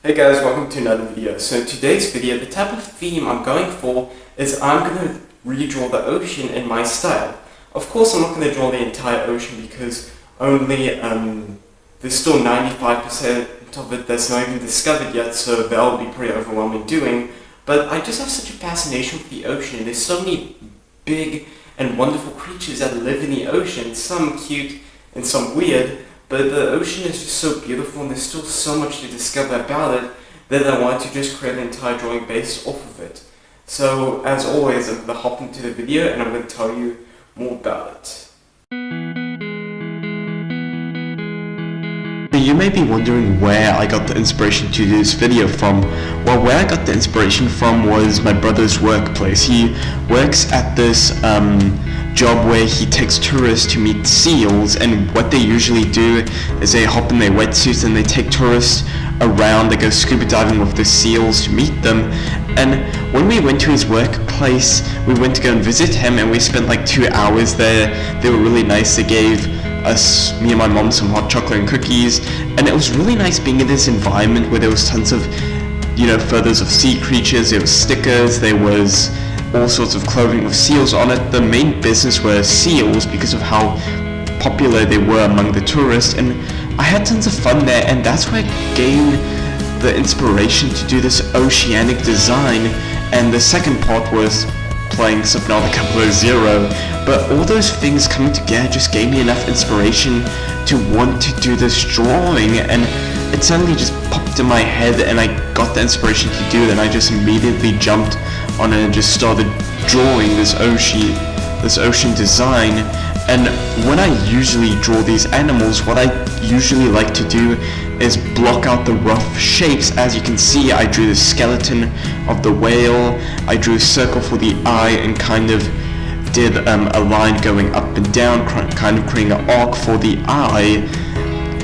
Hey guys, welcome to another video. So in today's video, the type of theme I'm going for is I'm going to redraw the ocean in my style. Of course, I'm not going to draw the entire ocean because only there's still 95% of it that's not even discovered yet, so that'll be pretty overwhelming doing. But I just have such a fascination with the ocean. There's so many big and wonderful creatures that live in the ocean, some cute and some weird. But the ocean is just so beautiful and there's still so much to discover about it that I wanted to just create an entire drawing based off of it. So as always, I'm going to hop into the video and I'm going to tell you more about it. You may be wondering where I got the inspiration to do this video from. Well, where I got the inspiration from was my brother's workplace. He works at this job where he takes tourists to meet seals, and what they usually do is they hop in their wetsuits and they take tourists around. They go scuba diving with the seals to meet them. And when we went to his workplace, we went to go and visit him, and we spent like 2 hours there. They were really nice. They gave me and my mom, some hot chocolate and cookies, and it was really nice being in this environment where there was tons of, photos of sea creatures. There was stickers, there was all sorts of clothing with seals on it. The main business were seals because of how popular they were among the tourists, and I had tons of fun there, and that's where I gained the inspiration to do this oceanic design. And the second part was playing Subnautica Below Zero, but all those things coming together just gave me enough inspiration to want to do this drawing, and it suddenly just popped in my head and I got the inspiration to do it, and I just immediately jumped on it and just started drawing this ocean design. And when I usually draw these animals, what I usually like to do is block out the rough shapes. As you can see, I drew the skeleton of the whale, I drew a circle for the eye, and kind of did a line going up and down, kind of creating an arc for the eye,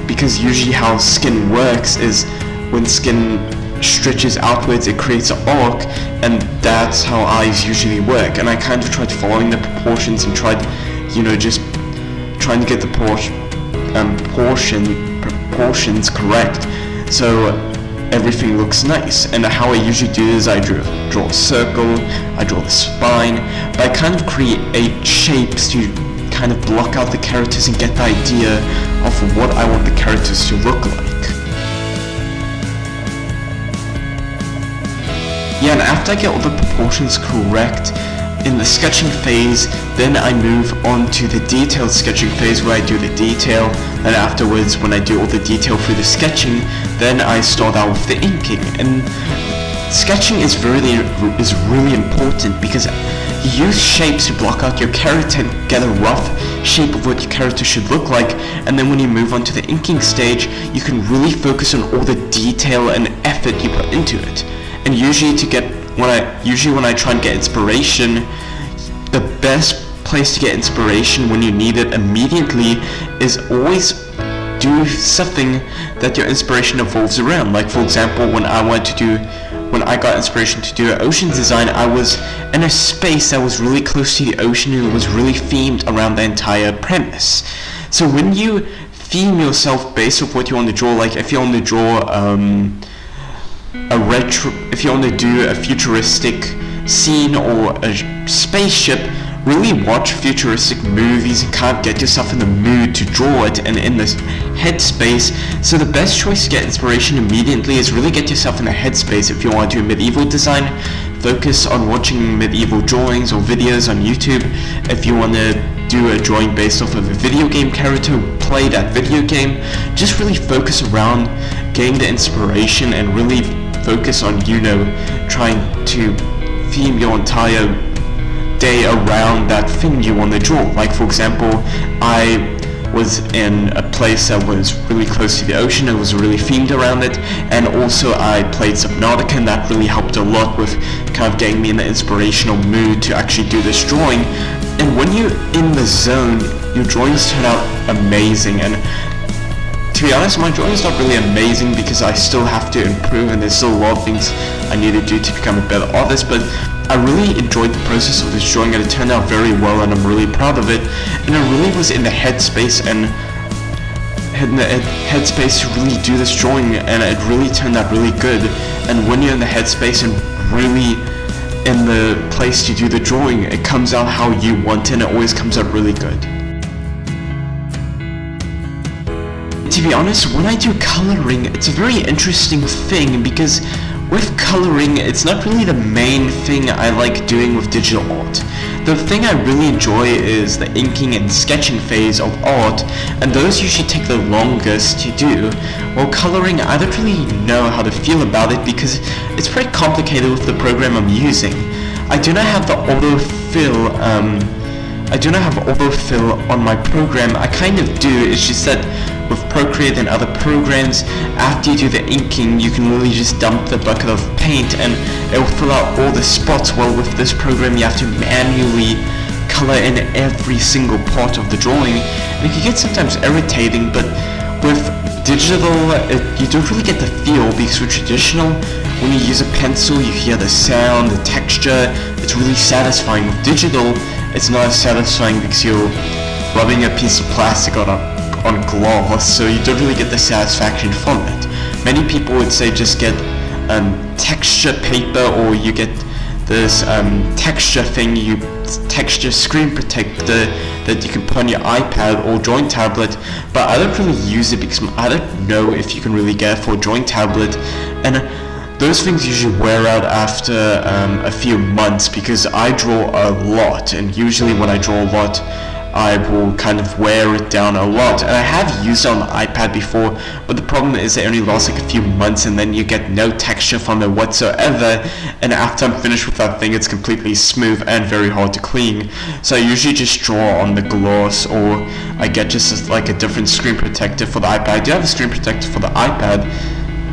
because usually how skin works is when skin stretches outwards, it creates an arc, and that's how eyes usually work. And I kind of tried following the proportions and tried, just trying to get the proportions correct so everything looks nice. And how I usually do is I draw a circle, I draw the spine, but I kind of create shapes to kind of block out the characters and get the idea of what I want the characters to look like. Yeah, and after I get all the proportions correct in the sketching phase, then I move on to the detailed sketching phase where I do the detail. And afterwards, when I do all the detail through the sketching, then I start out with the inking. And sketching is really important because you use shapes to block out your character and get a rough shape of what your character should look like. And then when you move on to the inking stage, you can really focus on all the detail and effort you put into it. And usually when I try and get inspiration, the best place to get inspiration when you need it immediately is always do something that your inspiration evolves around. Like for example, when I got inspiration to do an ocean design, I was in a space that was really close to the ocean and it was really themed around the entire premise. So when you theme yourself based on what you want to draw, like if you want to draw if you want to do a futuristic scene or a spaceship, really watch futuristic movies and kind of get yourself in the mood to draw it and in this headspace. So the best choice to get inspiration immediately is really get yourself in a headspace. If you want to do medieval design, focus on watching medieval drawings or videos on YouTube. If you want to do a drawing based off of a video game character who played that video game, just really focus around getting the inspiration and really focus on, trying to theme your entire day around that thing you want to draw. Like for example, I was in a place that was really close to the ocean. It was really themed around it, and also I played Subnautica, and that really helped a lot with kind of getting me in the inspirational mood to actually do this drawing. And when you're in the zone, your drawings turn out amazing. And to be honest, my drawing is not really amazing because I still have to improve and there's still a lot of things I need to do to become a better artist, but I really enjoyed the process of this drawing and it turned out very well and I'm really proud of it. And I really was in the headspace, and headspace to really do this drawing, and it really turned out really good. And when you're in the headspace and really in the place to do the drawing, it comes out how you want it, and it always comes out really good. To be honest, when I do coloring, it's a very interesting thing, because with coloring, it's not really the main thing I like doing with digital art. The thing I really enjoy is the inking and sketching phase of art, and those usually take the longest to do. While coloring, I don't really know how to feel about it because it's pretty complicated with the program I'm using. I do not have the autofill on my program. I kind of do, it's just that with Procreate and other programs, after you do the inking, you can really just dump the bucket of paint and it will fill out all the spots. While with this program, you have to manually color in every single part of the drawing, and it can get sometimes irritating. But with digital, you don't really get the feel, because with traditional, when you use a pencil, you hear the sound, the texture, it's really satisfying. With digital, it's not as satisfying because you're rubbing a piece of plastic on glass, so you don't really get the satisfaction from it. Many people would say just get texture paper, or you get this texture thing, texture screen protector that you can put on your iPad or drawing tablet, but I don't really use it because I don't know if you can really get it for a drawing tablet, and those things usually wear out after a few months, because I draw a lot, and usually when I draw a lot, I will kind of wear it down a lot. And I have used it on the iPad before, but the problem is it only lasts like a few months, and then you get no texture from it whatsoever, and after I'm finished with that thing, it's completely smooth and very hard to clean. So I usually just draw on the gloss, or I get just like a different screen protector for the iPad. I do have a screen protector for the iPad,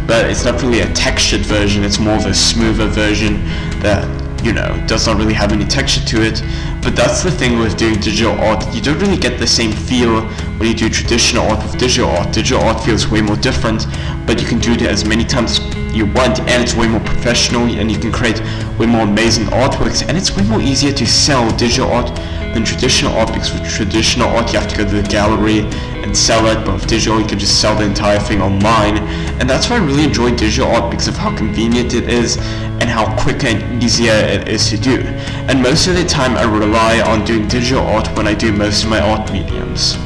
but it's not really a textured version, it's more of a smoother version that, you know, does not really have any texture to it. But that's the thing with doing digital art, you don't really get the same feel when you do traditional art with digital art. Digital art feels way more different, but you can do it as many times as you want, and it's way more professional, and you can create way more amazing artworks, and it's way more easier to sell digital art than traditional art, because with traditional art you have to go to the gallery and sell it, but with digital you can just sell the entire thing online. And that's why I really enjoy digital art, because of how convenient it is and how quicker and easier it is to do. And most of the time I rely on doing digital art when I do most of my art mediums.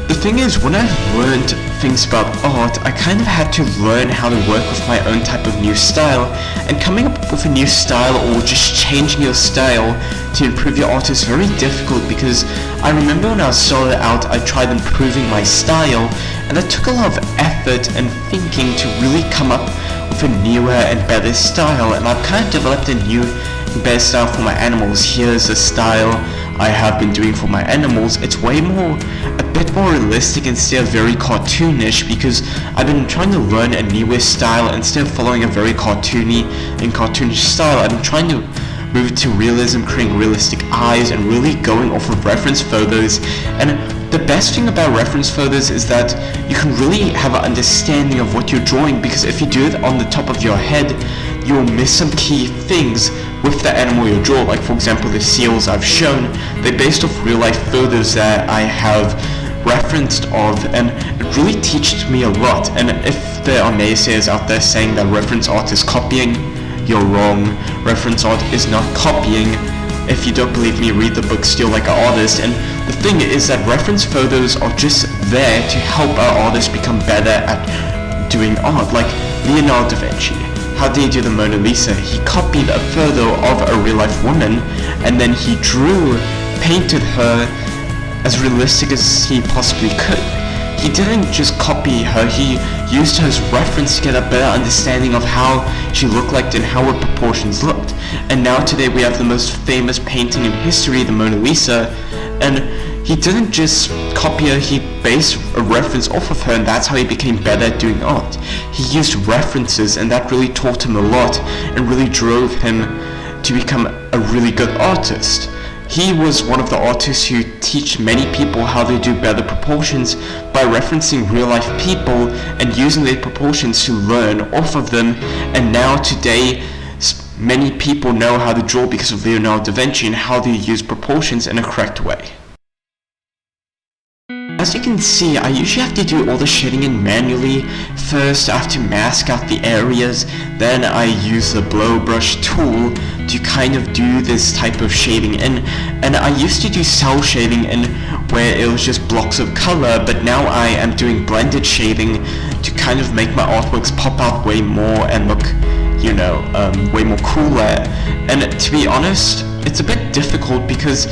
The thing is, when I've learned things about art, I kind of had to learn how to work with my own type of new style, and coming up with a new style or just changing your style to improve your art is very difficult, because I remember when I started out, I tried improving my style, and it took a lot of effort and thinking to really come up with a newer and better style, and I've kind of developed a new and better style for my animals. Here's a style I have been doing for my animals. It's a bit more realistic instead of very cartoonish, because I've been trying to learn a newer style instead of following a very cartoonish style. I've been trying to move it to realism, creating realistic eyes, and really going off of reference photos. And the best thing about reference photos is that you can really have an understanding of what you're drawing, because if you do it on the top of your head, you'll miss some key things with the animal you draw. Like for example, the seals I've shown, they're based off real life photos that I have referenced of, and it really teaches me a lot. And if there are naysayers out there saying that reference art is copying, you're wrong. Reference art is not copying. If you don't believe me, read the book Steal Like an Artist. And the thing is that reference photos are just there to help our artists become better at doing art. Like Leonardo da Vinci, how did he do the Mona Lisa? He copied a photo of a real life woman, and then he painted her as realistic as he possibly could. He didn't just copy her, he used her as reference to get a better understanding of how she looked like and how her proportions looked. And now today we have the most famous painting in history, the Mona Lisa, and he didn't just copy her, he based a reference off of her, and that's how he became better at doing art. He used references, and that really taught him a lot and really drove him to become a really good artist. He was one of the artists who teach many people how to do better proportions by referencing real life people and using their proportions to learn off of them. And now today, many people know how to draw because of Leonardo da Vinci and how to use proportions in a correct way. As you can see, I usually have to do all the shading in manually. First, I have to mask out the areas, then I use the blow brush tool to kind of do this type of shading in. And I used to do cell shading in where it was just blocks of color, but now I am doing blended shading to kind of make my artworks pop out way more and look, you know, way more cooler. And to be honest, it's a bit difficult because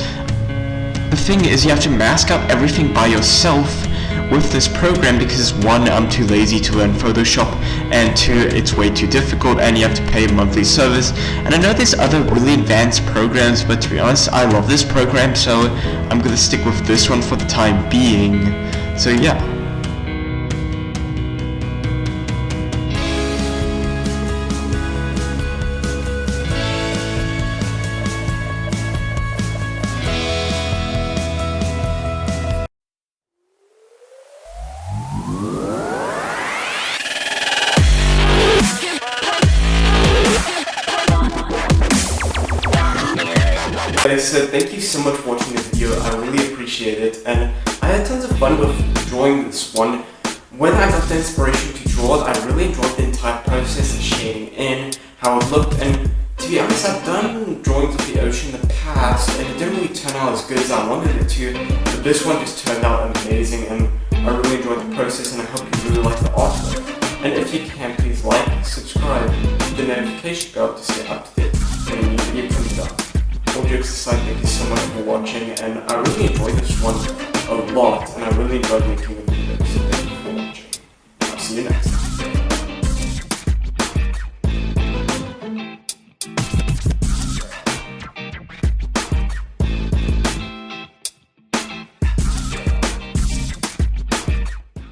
the thing is you have to mask out everything by yourself with this program because one, I'm too lazy to learn Photoshop, and two, it's way too difficult and you have to pay a monthly service. And I know there's other really advanced programs, but to be honest, I love this program, so I'm gonna stick with this one for the time being. So yeah. So thank you so much for watching this video, I really appreciate it, and I had tons of fun with drawing this one. When I got the inspiration to draw it, I really enjoyed the entire process of shading in, how it looked, and to be honest, I've done drawings of the ocean in the past, and it didn't really turn out as good as I wanted it to, but this one just turned out amazing, and I really enjoyed the process, and I hope you really like the artwork. And if you can, please like, subscribe, hit the notification bell to stay up to date when a new video comes out. All jokes aside, thank you so much for watching, and I really enjoyed this one a lot, and I really enjoyed making